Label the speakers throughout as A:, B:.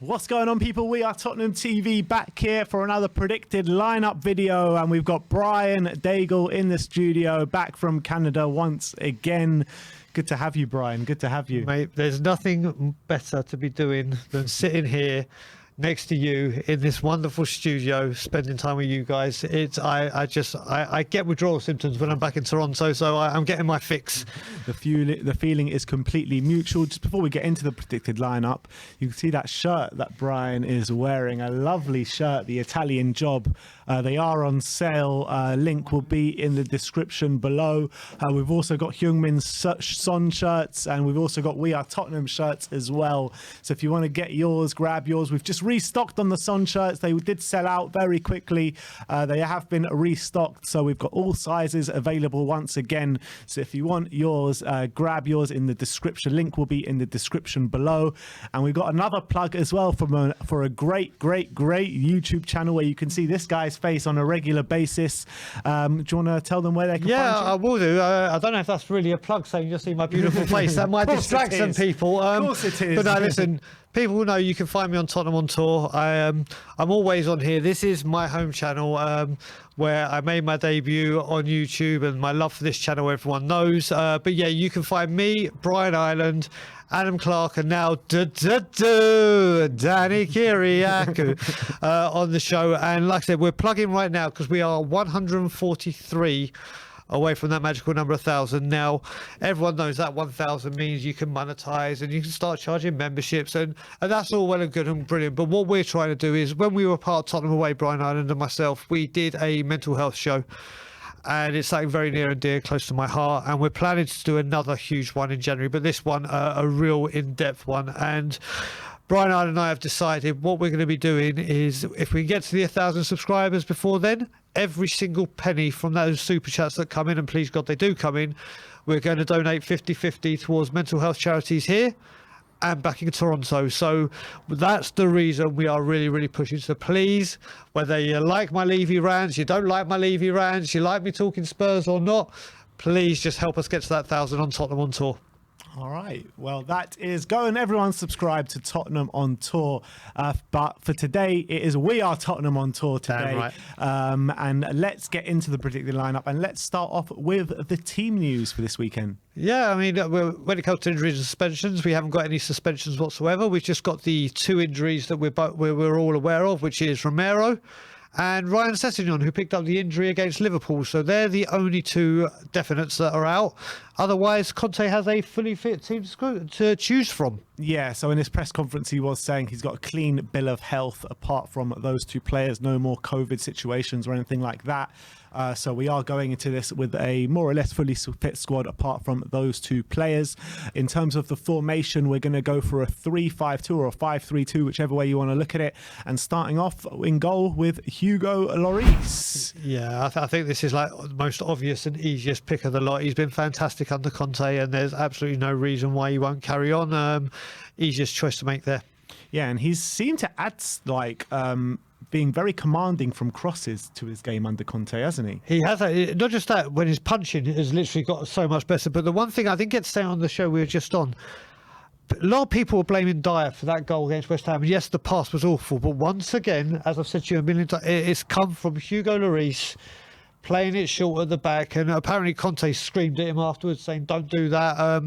A: What's going on, people? We are Tottenham TV back here for another predicted lineup video, and we've got Brian Daigle in the studio, back from Canada once again. Good to have you, Brian. Good to have you.
B: Mate, there's nothing better to be doing than sitting here next to you in this wonderful studio, spending time with you guys. I get withdrawal symptoms when I'm back in Toronto, so I'm getting my fix.
A: The feeling is completely mutual. Just before we get into the predicted lineup, you can see that shirt that Brian is wearing, a lovely shirt, the Italian Job. They are on sale. Link will be in the description below. We've also got Heung-min Son shirts, and we've also got We Are Tottenham shirts as well. So if you want to get yours, grab yours. We've just restocked on the Son shirts. They did sell out very quickly. They have been restocked, so we've got all sizes available once again. So if you want yours, grab yours in the description. Link will be in the description below. And we've got another plug as well for a great YouTube channel where you can see this guy's face on a regular basis. Do you want to tell them where they can find you?
B: Yeah, I will do. I don't know if that's really a plug saying you'll see my beautiful face. That might distract some people.
A: Of course it is.
B: But no, listen, people will know you can find me on Tottenham on Tour. I'm always on here. This is my home channel where I made my debut on YouTube, and my love for this channel everyone knows. But yeah, you can find me, Brian Ireland, Adam Clark, and now Danny Kiriakou on the show. And like I said, we're plugging right now because we are 143 away from that magical number 1,000. Now, everyone knows that 1,000 means you can monetize and you can start charging memberships, and that's all well and good and brilliant. But what we're trying to do is, when we were part of Tottenham Away, Brian Ireland and myself, we did a mental health show. And it's something very near and dear, close to my heart. And we're planning to do another huge one in January, but this one, a real in-depth one. And Brian and I have decided what we're going to be doing is, if we can get to the 1,000 subscribers before then, every single penny from those super chats that come in, and please God they do come in, we're going to donate 50-50 towards mental health charities here and back in Toronto. So that's the reason we are really pushing. So please, whether you like my Levy rants, you don't like my Levy rants, you like me talking Spurs or not, please just help us get to that 1,000 on Tottenham on Tour.
A: All right. Well, that is going. Everyone subscribe to Tottenham on Tour. But for today, it is We Are Tottenham on Tour today.
B: Damn right.
A: And let's get into the predicted lineup. And let's start off with the team news for this weekend.
B: Yeah, I mean, when it comes to injuries and suspensions, we haven't got any suspensions whatsoever. We've just got the two injuries that we're all aware of, which is Romero and Ryan Sessegnon, who picked up the injury against Liverpool. So they're the only two definites that are out. Otherwise, Conte has a fully fit team to choose from.
A: Yeah, so in his press conference, he was saying he's got a clean bill of health apart from those two players. No more COVID situations or anything like that. So we are going into this with a more or less fully fit squad apart from those two players. In terms of the formation, we're going to go for a 3-5-2 or a 5-3-2, whichever way you want to look at it. And starting off in goal with Hugo Laurice.
B: Yeah, I think this is like the most obvious and easiest pick of the lot. He's been fantastic under Conte, and there's absolutely no reason why he won't carry on. Easiest choice to make there.
A: Yeah, and he's seemed to add being very commanding from crosses to his game under Conte, hasn't he?
B: He has. Not just that, when his punching has literally got so much better. But the one thing I didn't get to say on the show we were just on, a lot of people were blaming Dyer for that goal against West Ham. Yes, the pass was awful, but once again, as I've said to you a million times, it's come from Hugo Laurice playing it short at the back, and apparently Conte screamed at him afterwards saying, "Don't do that."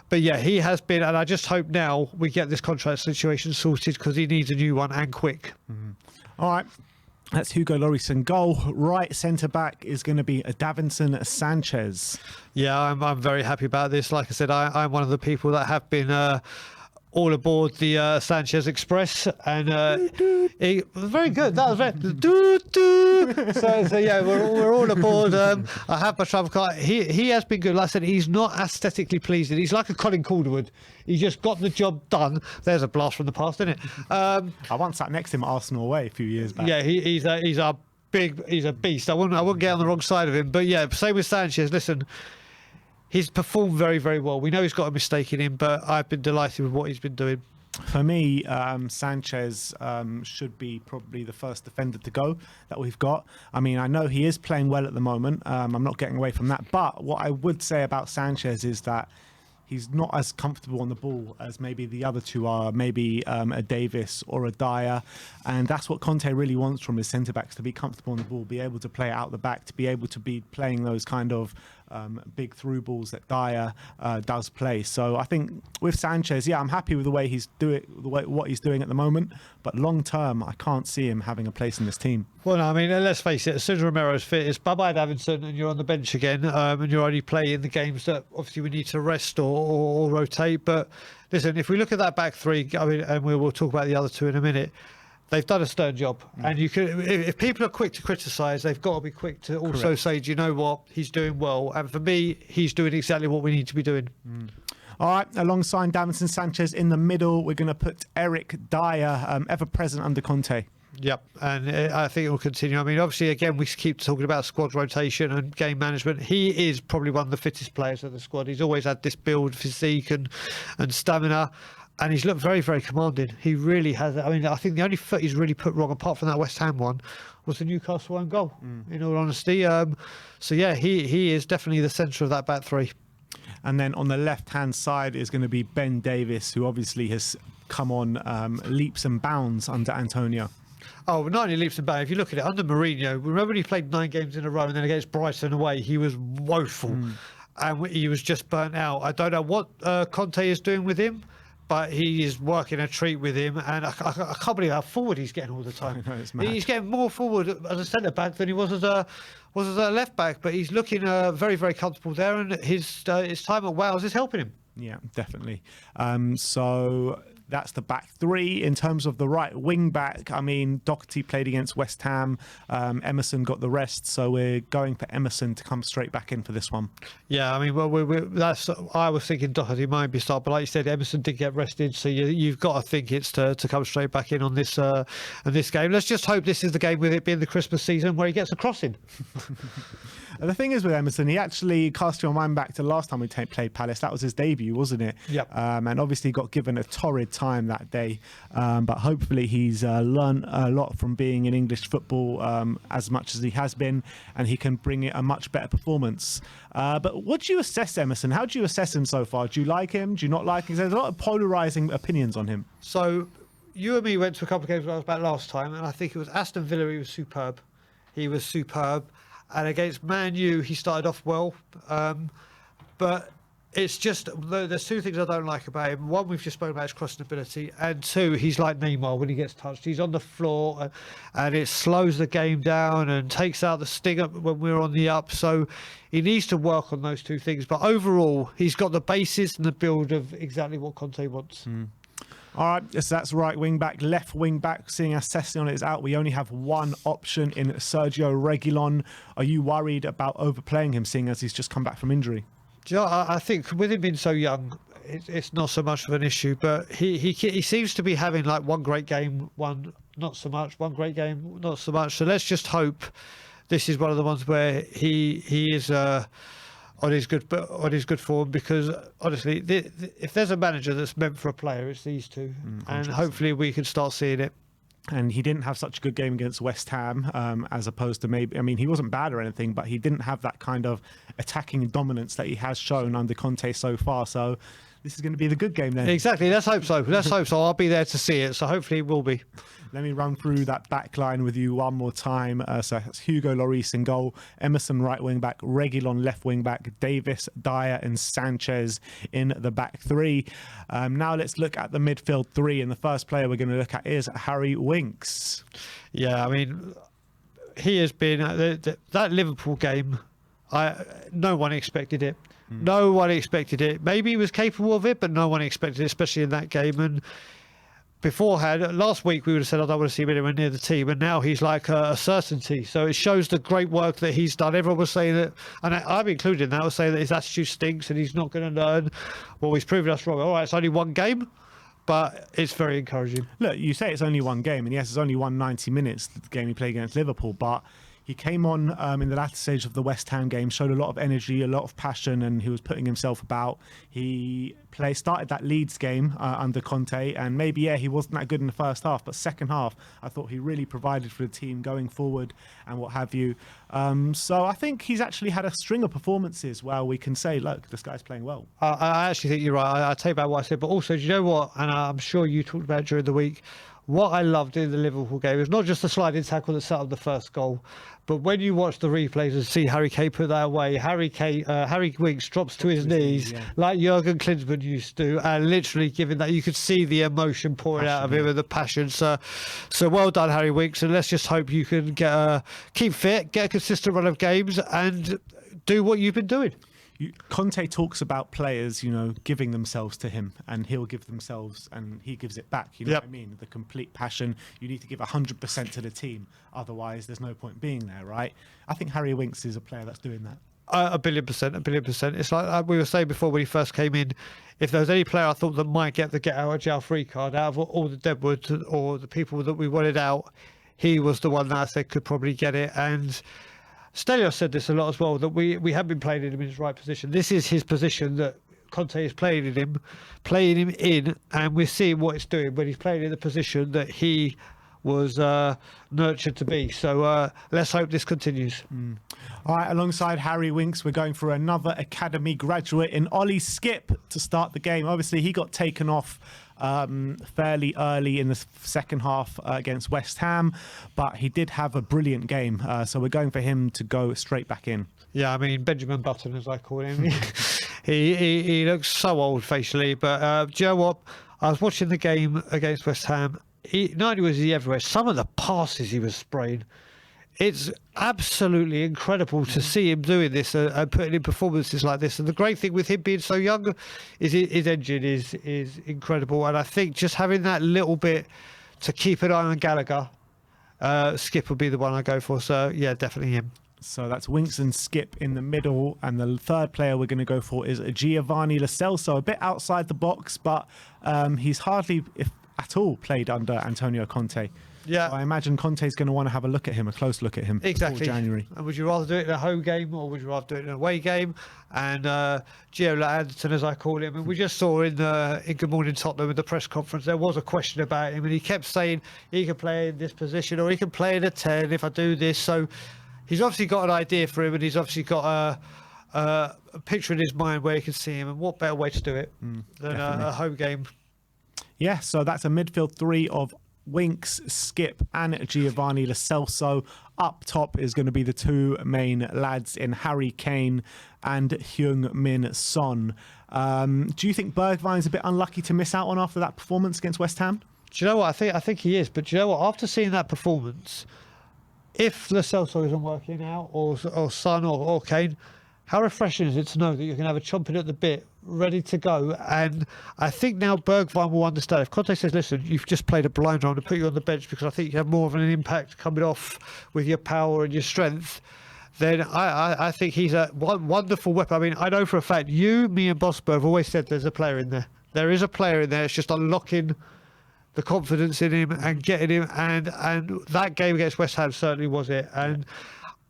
B: But yeah, he has been, and I just hope now we get this contract situation sorted, because he needs a new one, and quick.
A: Mm-hmm. All right, that's Hugo Laurice in goal. Right centre-back is going to be Davinson Sanchez.
B: Yeah, I'm very happy about this. Like I said, I'm one of the people that have been all aboard the Sanchez Express, and it was very good. That was very so yeah, we're all aboard. I have my travel card. He has been good. Like I said, he's not aesthetically pleasing. He's like a Colin Calderwood. He just got the job done. There's a blast from the past, isn't it?
A: I once sat next to him at Arsenal away a few years back.
B: Yeah, he's a beast. I wouldn't get on the wrong side of him. But yeah, same with Sanchez. Listen, he's performed very well. We know he's got a mistake in him, but I've been delighted with what he's been doing.
A: For me, Sanchez should be probably the first defender to go that we've got. I mean, I know he is playing well at the moment. I'm not getting away from that. But what I would say about Sanchez is that he's not as comfortable on the ball as maybe the other two are, maybe a Davis or a Dyer. And that's what Conte really wants from his centre-backs, to be comfortable on the ball, be able to play out the back, to be able to be playing those kind of big through balls that Dyer does play. So I think with Sanchez, yeah, I'm happy with the way he's what he's doing at the moment. But long term, I can't see him having a place in this team.
B: Well, no, I mean, let's face it, as soon as Romero's fit, it's bye-bye Davinson and you're on the bench again, and you're only playing the games that obviously we need to rest or rotate. But listen, if we look at that back three, I mean, and we'll talk about the other two in a minute, they've done a stern job. And you can, if people are quick to criticise, they've got to be quick to also say, do you know what, he's doing well. And for me, he's doing exactly what we need to be doing.
A: All right, alongside Davinson Sanchez in the middle, we're going to put Eric Dyer, ever present under Conte.
B: Yep, and I think it will continue. I mean, obviously, again, we keep talking about squad rotation and game management. He is probably one of the fittest players of the squad. He's always had this build, physique and stamina, and he's looked very, very commanding. He really has. I mean, I think the only foot he's really put wrong, apart from that West Ham one, was the Newcastle own goal, in all honesty. So, yeah, he is definitely the centre of that back three.
A: And then on the left-hand side is going to be Ben Davis, who obviously has come on leaps and bounds under Antonio.
B: Oh, not only leaps and bounds. If you look at it, under Mourinho, remember when he played 9 games in a row and then against Brighton away, he was woeful. And he was just burnt out. I don't know what Conte is doing with him, but he is working a treat with him. And I can't believe how forward he's getting all the time.
A: I know, it's mad.
B: He's getting more forward as a centre-back than he was as a left-back. But he's looking very, very comfortable there. And his time at Wales is helping him.
A: Yeah, definitely. So that's the back three. In terms of the right wing back, I mean, Doherty played against West Ham. Emerson got the rest, so we're going for Emerson to come straight back in for this one.
B: Yeah, I mean, I was thinking Doherty might be start, but like you said, Emerson did get rested, so you've got to think it's to come straight back in on this game. Let's just hope this is the game with it being the Christmas season where he gets a crossing.
A: The thing is with Emerson, he actually cast your mind back to last time we played Palace. That was his debut, wasn't it?
B: Yep.
A: And obviously got given a torrid time that day. But hopefully he's learned a lot from being in English football as much as he has been, and he can bring it a much better performance. But what do you assess Emerson? How do you assess him so far? Do you like him? Do you not like him? There's a lot of polarising opinions on him.
B: So you and me went to a couple of games where I was back last time, and I think it was Aston Villa. He was superb. And against Man U, he started off well. But it's just, there's two things I don't like about him. One, we've just spoken about his crossing ability. And two, he's like Neymar when he gets touched. He's on the floor and it slows the game down and takes out the sting up when we're on the up. So he needs to work on those two things. But overall, he's got the basis and the build of exactly what Conte wants.
A: All right, so that's right wing back, left wing back. Seeing as Session is out, we only have one option in Sergio Reguilon. Are you worried about overplaying him, seeing as he's just come back from injury?
B: Do you know, I think with him being so young, it's not so much of an issue. But he seems to be having like one great game, one not so much, one great game, not so much. So let's just hope this is one of the ones where he is on his good form, because honestly, if there's a manager that's meant for a player, it's these two, and hopefully we can start seeing it.
A: And he didn't have such a good game against West Ham, as opposed to maybe, I mean, he wasn't bad or anything, but he didn't have that kind of attacking dominance that he has shown under Conte so far. So this is going to be the good game then.
B: Exactly. Let's hope so. I'll be there to see it. So hopefully it will be.
A: Let me run through that back line with you one more time. So it's Hugo Laurice in goal, Emerson right wing back, Reguilon left wing back, Davis, Dyer and Sanchez in the back three. Now let's look at the midfield three, and the first player we're going to look at is Harry Winks.
B: Yeah, I mean, he has been that Liverpool game. No one expected it. No one expected it. Maybe he was capable of it, but no one expected it, especially in that game. And beforehand, last week we would have said, I don't want to see him anywhere near the team, and now he's like a certainty. So it shows the great work that he's done. Everyone was saying that, and I'm included in that, was saying that his attitude stinks and he's not going to learn. Well, he's proven us wrong. All right, it's only one game, but it's very encouraging.
A: Look, you say it's only one game, and yes, it's only 90 minutes, the game he played against Liverpool, but He came on in the latter stage of the West Ham game, showed a lot of energy, a lot of passion, and he was putting himself about. He started that Leeds game under Conte, and maybe, he wasn't that good in the first half, but second half, I thought he really provided for the team going forward and what have you. So I think he's actually had a string of performances where we can say, look, this guy's playing well.
B: I actually think you're right. I take back what I said, but also, do you know what? And I'm sure you talked about it during the week. What I loved in the Liverpool game is not just the sliding tackle that set up the first goal, but when you watch the replays and see Harry Kane put that away, Harry Winks drops to his knees like Jurgen Klinsmann used to, and literally giving that, you could see the emotion pouring out of him and the passion. So well done, Harry Winks, and let's just hope you can keep fit, get a consistent run of games, and do what you've been doing.
A: Conte talks about players, giving themselves to him, and he'll give themselves and he gives it back. You know what I mean? The complete passion. You need to give 100% to the team. Otherwise, there's no point being there, right? I think Harry Winks is a player that's doing that.
B: 1,000,000,000%. It's like we were saying before when he first came in, if there was any player I thought that might get the get out of jail free card out of all the Deadwood or the people that we wanted out, he was the one that I said could probably get it. And Stelios said this a lot as well, that we have been playing him in his right position. This is his position that Conte is playing him in, and we're seeing what it's doing when he's playing in the position that he was nurtured to be. So let's hope this continues.
A: All right, alongside Harry Winks, we're going for another academy graduate in Ollie Skipp to start the game. Obviously, he got taken off fairly early in the second half against West Ham, but he did have a brilliant game. So we're going for him to go straight back in.
B: Yeah, I mean, Benjamin Button, as I call him. he looks so old facially, but do you know what? I was watching the game against West Ham. Not only was he everywhere, some of the passes he was spraying. It's absolutely incredible to see him doing this and putting in performances like this. And the great thing with him being so young is his engine is incredible. And I think just having that little bit to keep an eye on Gallagher, Skipp would be the one I go for. So, yeah, definitely him.
A: So that's Winks and Skipp in the middle. And the third player we're going to go for is Giovanni Lo Celso. A bit outside the box, but he's hardly, if at all, played under Antonio Conte.
B: Yeah,
A: so I imagine Conte's going to want to have a close look at him before January.
B: And would you rather do it in a home game or would you rather do it in an away game? And Gio Anderton, as I call him, and we just saw in Good Morning Tottenham in the press conference, there was a question about him, and he kept saying he can play in this position or he can play in a 10 if I do this. So he's obviously got an idea for him, and he's obviously got a picture in his mind where he can see him. And what better way to do it than a home game?
A: Yeah, so that's a midfield three of Winks, Skipp and Giovanni Lo Celso. Up top is going to be the two main lads in Harry Kane and Heung-min Son. Do you think Bergwijn's a bit unlucky to miss out on after that performance against West Ham?
B: Do you know what? I think he is. But do you know what? After seeing that performance, if Lo Celso isn't working out, or Son or Kane, how refreshing is it to know that you can have a chomping at the bit, ready to go? And I think now Bergwijn will understand. If Conte says, listen, you've just played a blind round and put you on the bench because I think you have more of an impact coming off with your power and your strength, then I think he's a wonderful weapon. I mean, I know for a fact, me and Bosberg have always said there's a player in there. There is a player in there. It's just unlocking the confidence in him and getting him. And that game against West Ham certainly was it. And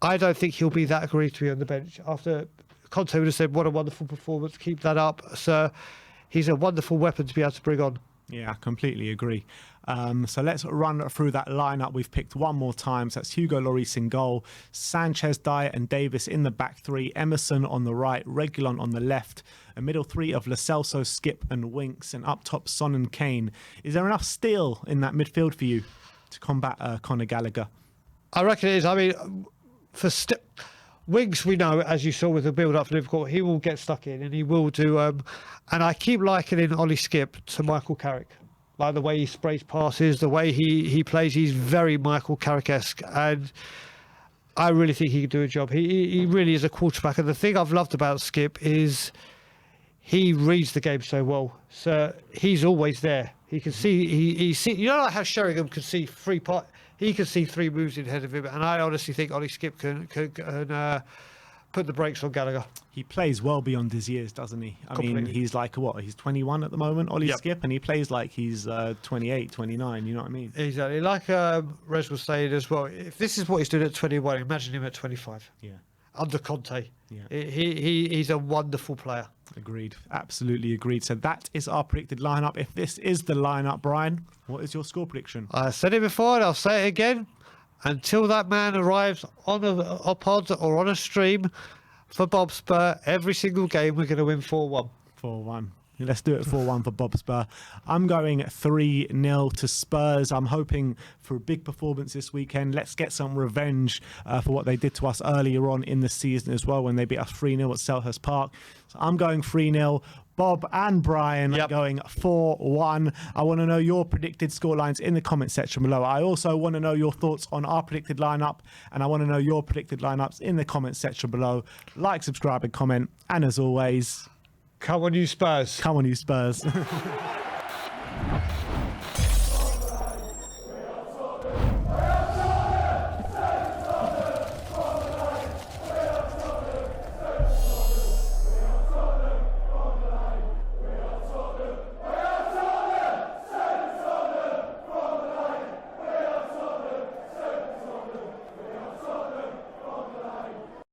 B: I don't think he'll be that aggrieved to be on the bench. After Conte would have said, what a wonderful performance, keep that up. So he's a wonderful weapon to be able to bring on.
A: Yeah, I completely agree. So let's run through that lineup we've picked one more time. So that's Hugo Laurice in goal, Sanchez, Dyer and Davis in the back three, Emerson on the right, Reguilon on the left, a middle three of Lo Celso, Skipp and Winks, and up top Son and Kane. Is there enough steel in that midfield for you to combat Conor Gallagher?
B: I reckon it is. I mean, Winks, we know, as you saw with the build-up for Liverpool, he will get stuck in and he will do. And I keep likening Ollie Skipp to Michael Carrick. Like the way he sprays passes, the way he plays, he's very Michael Carrick-esque. And I really think he can do a job. He really is a quarterback. And the thing I've loved about Skipp is he reads the game so well. So he's always there. He can see, he see, you know, like how Sheringham can see he can see three moves ahead of him, and I honestly think Ollie Skipp can put the brakes on Gallagher.
A: He plays well beyond his years, doesn't he? I mean,
B: Completely.
A: he's like, what? He's 21 at the moment, Ollie
B: Yep.
A: Skip, and he plays like he's 28, 29, you know what I mean?
B: Exactly. Like Rez was saying as well, if this is what he's doing at 21, imagine him at 25.
A: Yeah.
B: Under Conte.
A: Yeah.
B: He's a wonderful player.
A: Agreed. Absolutely agreed. So that is our predicted lineup. If this is the lineup, Brian, what is your score prediction?
B: I said it before and I'll say it again. Until that man arrives on a pod or on a stream for Bob Spur, every single game we're going to win 4-1.
A: 4-1. Let's do it 4-1 for Bob Spur. I'm going 3-0 to Spurs. I'm hoping for a big performance this weekend. Let's get some revenge for what they did to us earlier on in the season as well when they beat us 3-0 at Selhurst Park. So I'm going 3-0. Bob and Brian are going 4-1. I want to know your predicted scorelines in the comment section below. I also want to know your thoughts on our predicted lineup, and I want to know your predicted lineups in the comment section below. Like, subscribe, and comment. And as always,
B: Come on, you Spurs.
A: come on, you Spurs.